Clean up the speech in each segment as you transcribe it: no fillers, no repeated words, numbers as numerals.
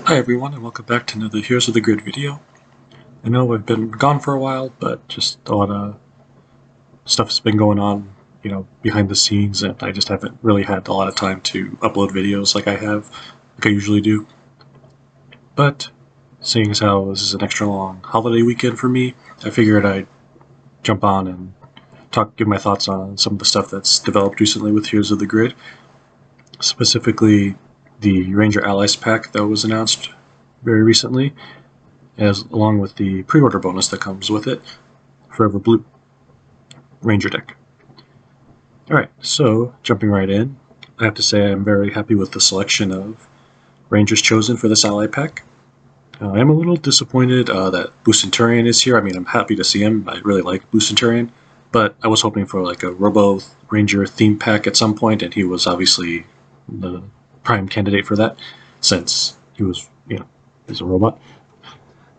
Hi everyone, and welcome back to another Heroes of the Grid video. I know I've been gone for a while, but just a lot of stuff has been going on, behind the scenes, and I just haven't really had a lot of time to upload videos like I usually do. But seeing as how this is an extra long holiday weekend for me, I figured I'd jump on and give my thoughts on some of the stuff that's developed recently with Heroes of the Grid, specifically the Ranger Allies pack that was announced very recently, along with the pre-order bonus that comes with it, Forever Blue Ranger deck. Alright, so jumping right in, I have to say I'm very happy with the selection of Rangers chosen for this ally pack. I am a little disappointed that Blue Centurion is here. I mean, I'm happy to see him. I really like Blue Centurion, but I was hoping for like a Robo Ranger theme pack at some point, and he was obviously the prime candidate for that, since he was, he's a robot.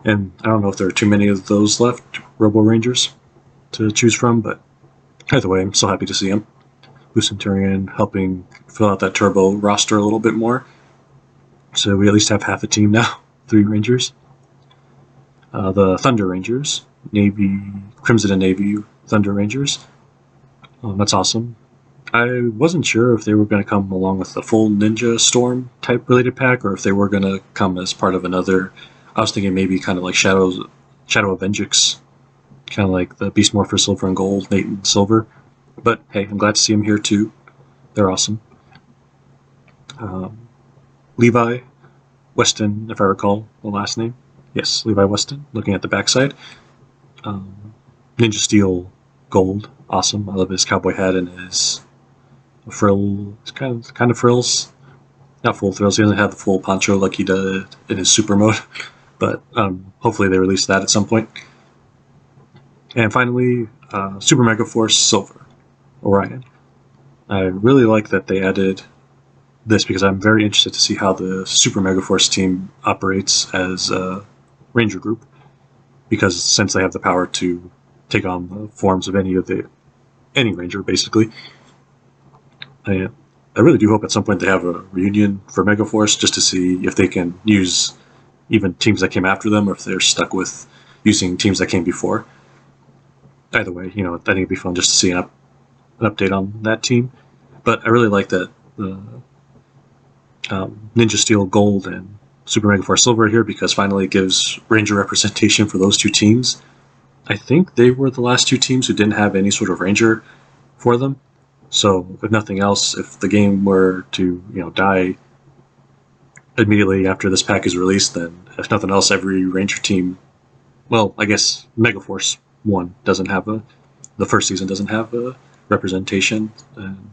And I don't know if there are too many of those left, Robo Rangers, to choose from, but either way, I'm so happy to see him. Blue Centurion helping fill out that Turbo roster a little bit more. So we at least have half a team now, 3 Rangers. The Thunder Rangers, Crimson and Navy Thunder Rangers. That's awesome. I wasn't sure if they were going to come along with the full Ninja Storm type related pack, or if they were going to come as part of another. I was thinking maybe kind of like Shadow Avengix, kind of like the Beast Morpher Silver and Gold, Nate and Silver. But hey, I'm glad to see them here too. They're awesome. Levi Weston, if I recall the last name. Yes, Levi Weston, looking at the backside. Ninja Steel Gold, awesome. I love his cowboy hat and his frill, kind of frills. Not full frills, he doesn't have the full poncho like he did in his super mode. But hopefully they release that at some point. And finally, Super Mega Force Silver, Orion. I really like that they added this because I'm very interested to see how the Super Mega Force team operates as a Ranger group, because since they have the power to take on the forms of any Ranger, basically, I really do hope at some point they have a reunion for Mega Force just to see if they can use even teams that came after them, or if they're stuck with using teams that came before. Either way, I think it'd be fun just to see an update on that team. But I really like that the Ninja Steel Gold and Super Mega Force Silver here, because finally it gives Ranger representation for those two teams. I think they were the last 2 teams who didn't have any sort of Ranger for them. So if nothing else, if the game were to die immediately after this pack is released, then if nothing else, every Ranger team, well, I guess Megaforce 1 doesn't have the first season doesn't have a representation, and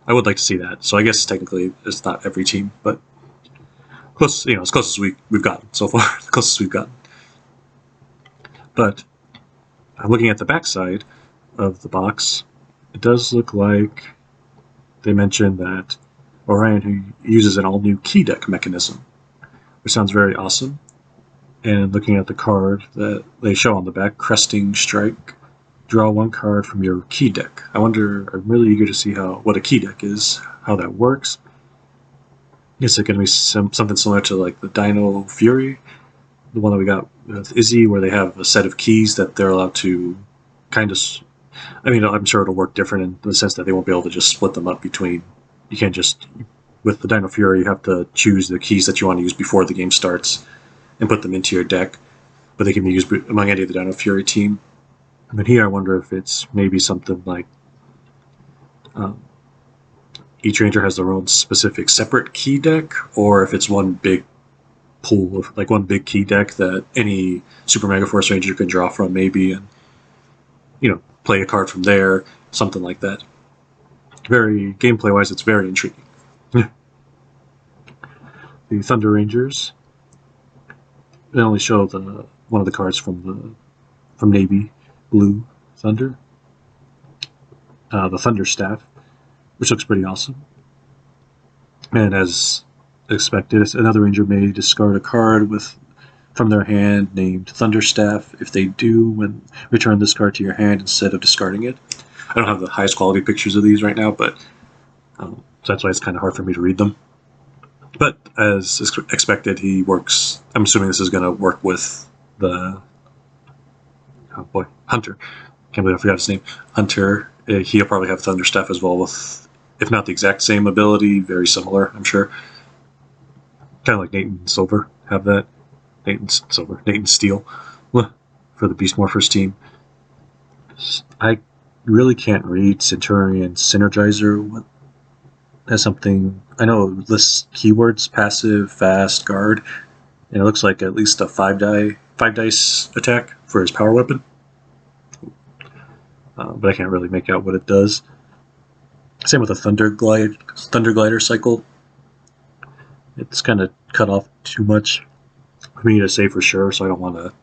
I would like to see that. So I guess technically it's not every team, but close, as close as we've gotten so far, the closest we've gotten. But looking at the backside of the box, it does look like they mentioned that Orion who uses an all-new key deck mechanism, which sounds very awesome. And looking at the card that they show on the back, Cresting Strike, draw 1 card from your key deck. I'm really eager to see what a key deck is, how that works. Is it going to be something similar to like the Dino Fury, the one that we got with Izzy, where they have a set of keys that they're allowed to kind of... I mean, I'm sure it'll work different in the sense that they won't be able to just split them up between... You can't just... With the Dino Fury, you have to choose the keys that you want to use before the game starts and put them into your deck, but they can be used among any of the Dino Fury team. But here I wonder if it's maybe something like each Ranger has their own specific separate key deck, or if it's one big pool of one big key deck that any Super Mega Force Ranger can draw from maybe, and play a card from there, something like that. Very gameplay wise, it's very intriguing. The Thunder Rangers, they only show one of the cards from Navy Blue Thunder, the Thunder Staff, which looks pretty awesome. And as expected, another Ranger may discard a card from their hand named Thunderstaff. If they do, return this card to your hand instead of discarding it. I don't have the highest quality pictures of these right now, but so that's why it's kind of hard for me to read them. But as expected, he works. I'm assuming this is going to work with the Hunter. Can't believe I forgot his name. Hunter. He'll probably have Thunderstaff as well, with if not the exact same ability, very similar. I'm sure. Kind of like Nate and Silver have that. Nate and Steel for the Beast Morphers team. I really can't read Centurion Synergizer. What has something? I know it lists keywords: passive, fast, guard, and it looks like at least a 5-dice attack for his power weapon. But I can't really make out what it does. Same with the Thunder Glider cycle. It's kind of cut off too much for me to say for sure, so I don't want to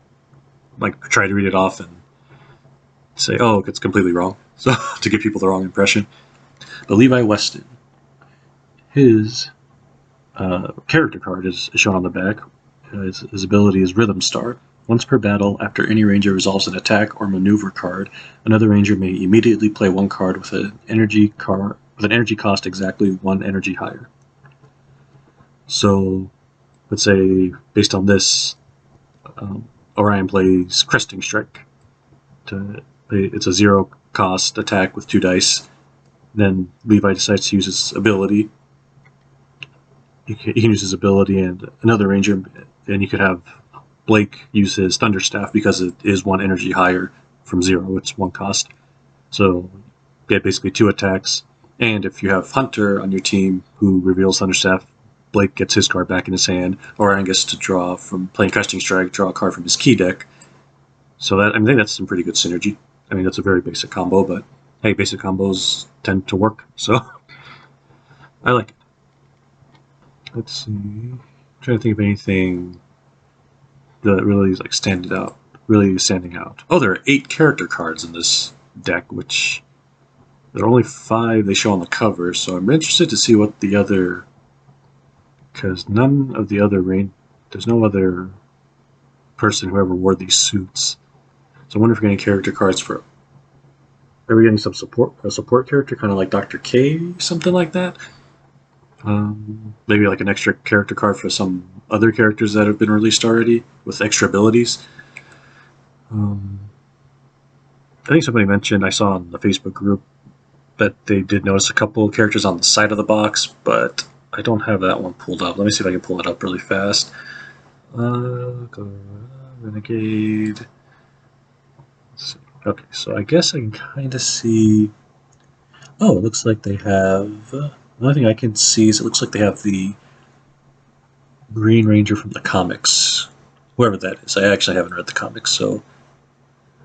try to read it off and say, oh, it's completely wrong, so to give people the wrong impression. But Levi Weston, his character card is shown on the back. His ability is Rhythm Star. Once per battle, after any ranger resolves an attack or maneuver card, another ranger may immediately play one card with an energy cost exactly 1 energy higher. So, let's say based on this, Orion plays Cresting Strike. It's a 0 cost attack with 2 dice. Then Levi decides to use his ability. He can use his ability and another ranger, and you could have Blake use his Thunderstaff because it is 1 energy higher from 0. It's 1 cost. So you get basically 2 attacks. And if you have Hunter on your team who reveals Thunderstaff, Blake gets his card back in his hand. Orion gets to draw from playing Cresting Strike, draw a card from his key deck. So I think that's some pretty good synergy. I mean, that's a very basic combo, but hey, basic combos tend to work, so I like it. Let's see. I'm trying to think of anything that really is standing out. Oh, there are 8 character cards in this deck, which there are only 5 they show on the cover, so I'm interested to see what the other, because none of the other there's no other person who ever wore these suits. So I wonder if we're getting character cards for. Are we getting a support character, kind of like Dr. K, something like that? Maybe like an extra character card for some other characters that have been released already with extra abilities. I think somebody mentioned, I saw on the Facebook group, that they did notice a couple characters on the side of the box, but I don't have that one pulled up. Let me see if I can pull it up really fast. Renegade. Okay, so I guess I can kind of see. Oh, it looks like they have. The only thing I can see is it looks like they have the Green Ranger from the comics. Whoever that is. I actually haven't read the comics, so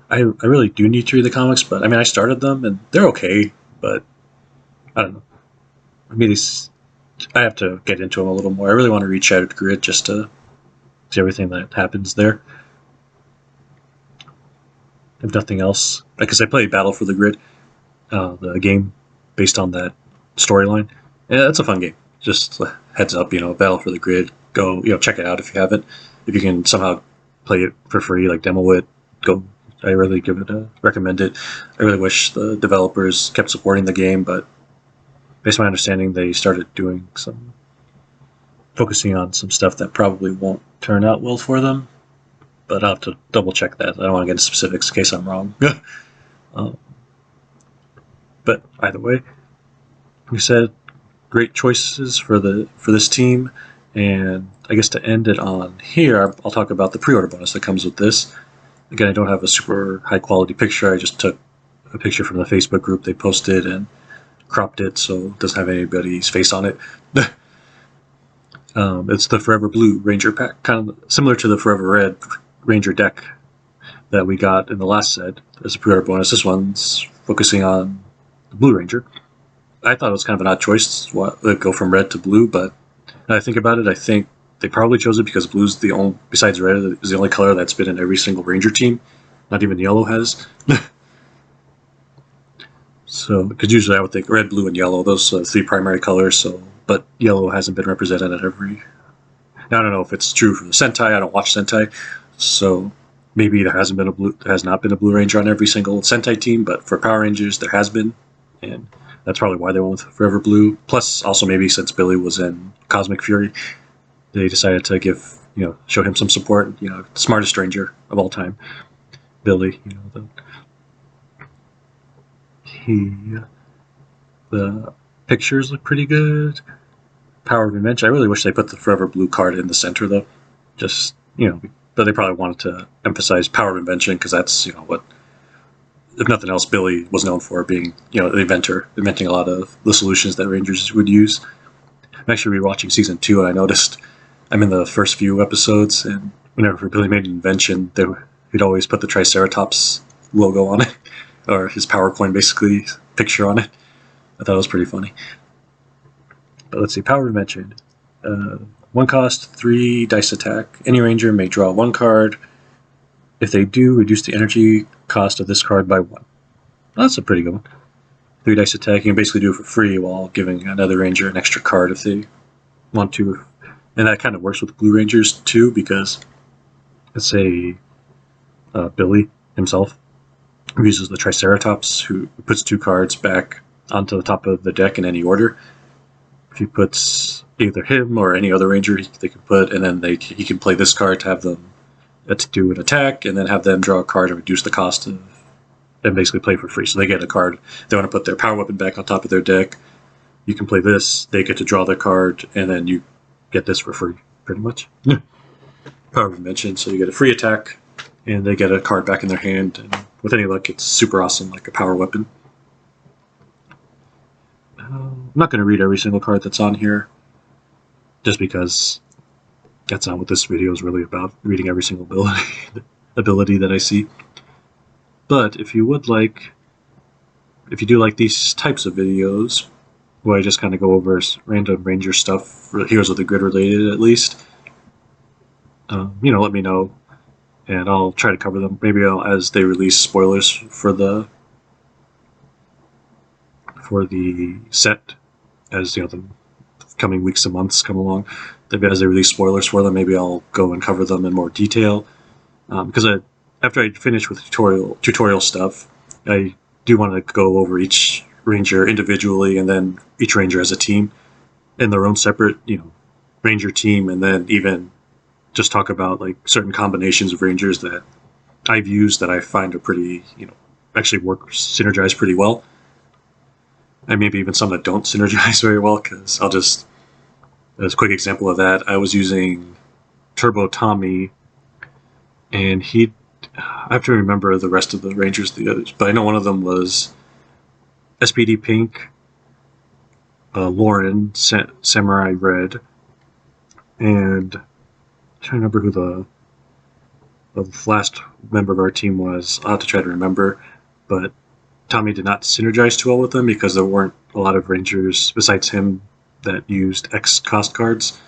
I really do need to read the comics, but I mean, I started them and they're okay, but I don't know. I mean, I have to get into them a little more. I really want to read Shattered Grid just to see everything that happens there. If nothing else, because I played Battle for the Grid, the game based on that storyline. Yeah, it's a fun game. Just heads up, Battle for the Grid. Go, check it out if you haven't. If you can somehow play it for free, like demo it, go. I really recommend it. I really wish the developers kept supporting the game, but based on my understanding, they started focusing on some stuff that probably won't turn out well for them. But I'll have to double check that. I don't want to get into specifics in case I'm wrong. But either way, like I said, great choices for this team. And I guess to end it on here, I'll talk about the pre-order bonus that comes with this. Again, I don't have a super high quality picture. I just took a picture from the Facebook group they posted and cropped it so it doesn't have anybody's face on it. It's the Forever Blue Ranger pack, kind of similar to the Forever Red Ranger deck that we got in the last set as a pre-order bonus. This one's focusing on the Blue Ranger. I thought it was kind of an odd choice to go from red to blue, but when I think about it, I think they probably chose it because blue's the only, besides red, is the only color that's been in every single Ranger team. Not even yellow has. So, because usually I would think red, blue, and yellow, those are 3 primary colors. So, but yellow hasn't been represented at every. Now, I don't know if it's true for the Sentai. I don't watch Sentai, so maybe there has not been a Blue Ranger on every single Sentai team. But for Power Rangers, there has been, and That's probably why they went with Forever Blue. Plus, also maybe since Billy was in Cosmic Fury, they decided to show him some support. Smartest ranger of all time, Billy. The pictures look pretty good. Power of Invention. I really wish they put the Forever Blue card in the center though. Just but they probably wanted to emphasize Power of Invention because that's what, if nothing else, Billy was known for, being the inventor, inventing a lot of the solutions that Rangers would use. I'm actually rewatching season 2, and I noticed I'm in the first few episodes, and whenever Billy made an invention, he'd always put the Triceratops logo on it, or his power coin basically picture on it. I thought it was pretty funny. But let's see, Power Invention. 1 cost, 3 dice attack. Any ranger may draw 1 card. If they do, reduce the energy cost of this card by 1. Well, that's a pretty good one. 3 dice attack, you can basically do it for free while giving another ranger an extra card if they want to. And that kind of works with Blue Rangers too, because let's say Billy himself uses the Triceratops, who puts 2 cards back onto the top of the deck in any order. If he puts either him or any other ranger they can put, and then he can play this card to have them to do an attack, and then have them draw a card and reduce the cost of, and basically play for free. So they get a card. They want to put their power weapon back on top of their deck. You can play this. They get to draw their card, and then you get this for free, pretty much. Power of Invention. So you get a free attack, and they get a card back in their hand. And with any luck, it's super awesome, like a power weapon. I'm not going to read every single card that's on here, just because that's not what this video is really about, reading every single ability that I see. But if you do like these types of videos, where I just kind of go over random Ranger stuff, Heroes of the Grid related at least, let me know, and I'll try to cover them. Maybe as they release spoilers for the set, as the coming weeks and months come along. As they release spoilers for them, maybe I'll go and cover them in more detail. Because after I finish with tutorial stuff, I do want to go over each ranger individually, and then each ranger as a team in their own separate, ranger team, and then even just talk about like certain combinations of rangers that I've used that I find are pretty, actually synergize pretty well. And maybe even some that don't synergize very well, because as a quick example of that, I was using Turbo Tommy, and I have to remember the rest of the Rangers, the others, but I know one of them was SPD Pink, Lauren, Samurai Red, and I'm trying to remember who the last member of our team was. I'll have to try to remember, but Tommy did not synergize too well with them because there weren't a lot of Rangers besides him that used X cost cards,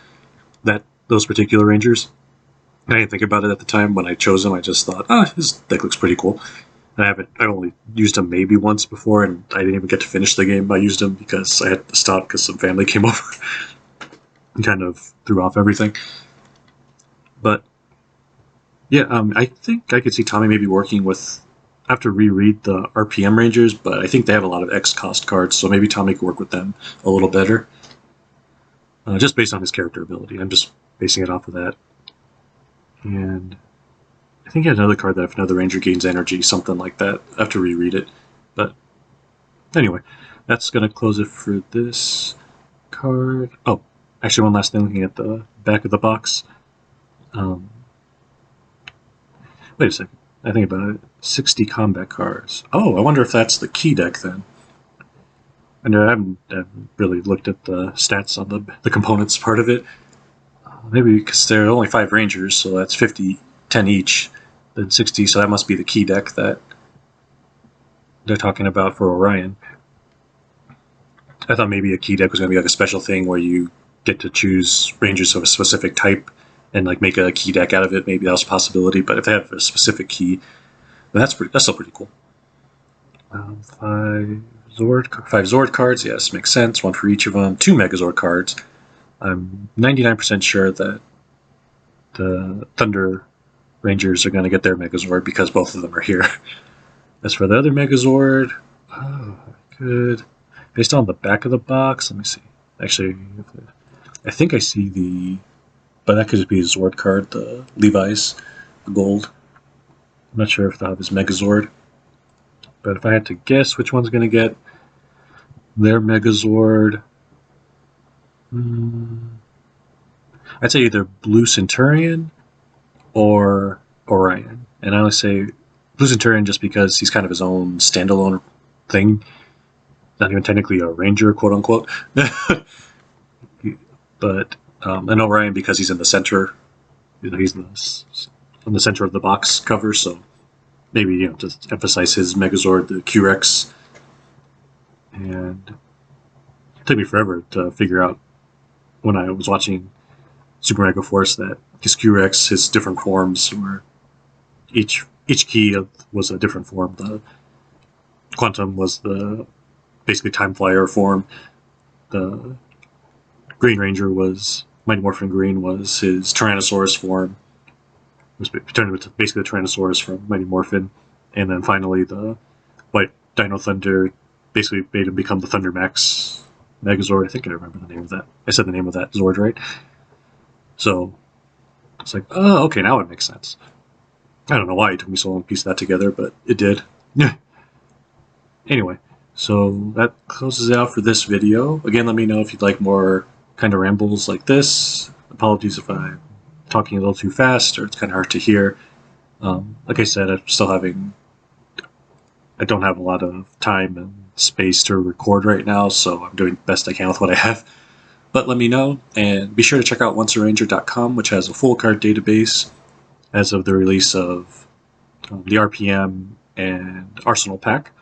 those particular Rangers. I didn't think about it at the time when I chose him. I just thought, his deck looks pretty cool. And I only used him maybe once before, and I didn't even get to finish the game. I used him because I had to stop because some family came over and kind of threw off everything. But yeah, I think I could see Tommy maybe working with. I have to reread the RPM Rangers, but I think they have a lot of X cost cards, so maybe Tommy could work with them a little better. Just based on his character ability. I'm just basing it off of that. And I think he had another card that if another ranger gains energy, something like that. I have to reread it. But anyway, that's going to close it for this card. Oh, actually one last thing, looking at the back of the box. Wait a second. I think about it. 60 combat cards. Oh, I wonder if that's the key deck then. I haven't really looked at the stats on the components part of it. Maybe because there are only 5 rangers, so that's 10 each. Then 60, so that must be the key deck that they're talking about for Orion. I thought maybe a key deck was going to be like a special thing where you get to choose rangers of a specific type and like make a key deck out of it. Maybe that was a possibility, but if they have a specific key, then that's still pretty cool. 5 Zord cards, yes, makes sense. 1 for each of them. 2 Megazord cards. I'm 99% sure that the Thunder Rangers are going to get their Megazord because both of them are here. As for the other Megazord, good. based on the back of the box, let me see. Actually, I think I see the, but that could just be a Zord card, the Levi's, the gold. I'm not sure if they'll have his Megazord. But if I had to guess which one's going to get their Megazord, I'd say either Blue Centurion or Orion. And I always say Blue Centurion just because he's kind of his own standalone thing. Not even technically a Ranger, quote unquote. But and Orion because he's in the center. He's in the center of the box cover, so maybe just emphasize his Megazord, the Q-Rex. And it took me forever to figure out when I was watching Super Mega Force that his Q-Rex, his different forms were each key was a different form. The Quantum was the basically Time Flyer form. The Green Ranger was Mighty Morphin Green was his Tyrannosaurus form. It was turned into basically the Tyrannosaurus from Mighty Morphin, and then finally the White Dino Thunder basically made him become the Thunder Max Megazord. I think I remember the name of that. I said the name of that Zord right. So it's like, oh, okay, now it makes sense. I don't know why it took me so long to piece that together, but it did. Anyway, so that closes it out for this video. Again, let me know if you'd like more kind of rambles like this. Apologies if I'm talking a little too fast or it's kind of hard to hear. Like I said, I don't have a lot of time and space to record right now, so I'm doing the best I can with what I have. But let me know, and be sure to check out oncearanger.com, which has a full card database as of the release of the RPM and Arsenal pack.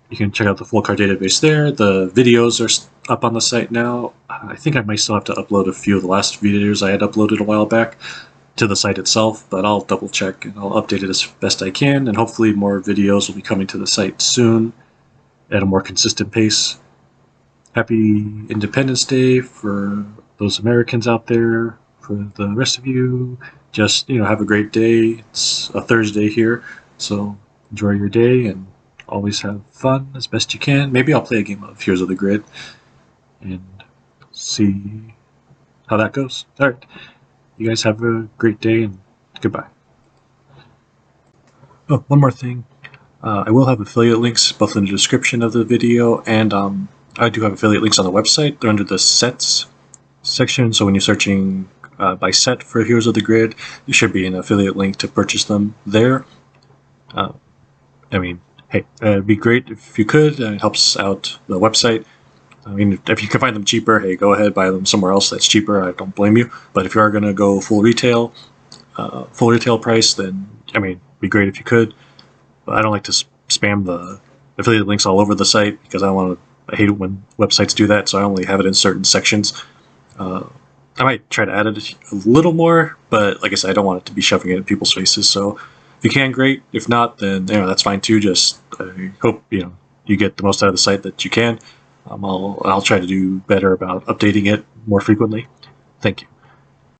You can check out the full card database there. The videos are up on the site now. I think I might still have to upload a few of the last videos I had uploaded a while back to the site itself, but I'll double check and I'll update it as best I can, and hopefully more videos will be coming to the site soon at a more consistent pace. Happy Independence Day for those Americans out there. For the rest of you, just have a great day. It's a Thursday here, so enjoy your day and always have fun as best you can. Maybe I'll play a game of Heroes of the Grid and see how that goes. All right. You guys have a great day and goodbye. Oh, one more thing. I will have affiliate links both in the description of the video, and I do have affiliate links on the website. They're under the sets section, so when you're searching by set for Heroes of the Grid, there should be an affiliate link to purchase them there. Hey, it'd be great if you could. It helps out the website. If you can find them cheaper, hey, go ahead, buy them somewhere else that's cheaper. I don't blame you. But if you are going to go full retail price, then, it'd be great if you could. But I don't like to spam the affiliate links all over the site because I hate it when websites do that, so I only have it in certain sections. I might try to add it a little more, but like I said, I don't want it to be shoving it in people's faces. So if you can, great. If not, then that's fine too. Just I hope you get the most out of the site that you can. I'll try to do better about updating it more frequently. Thank you.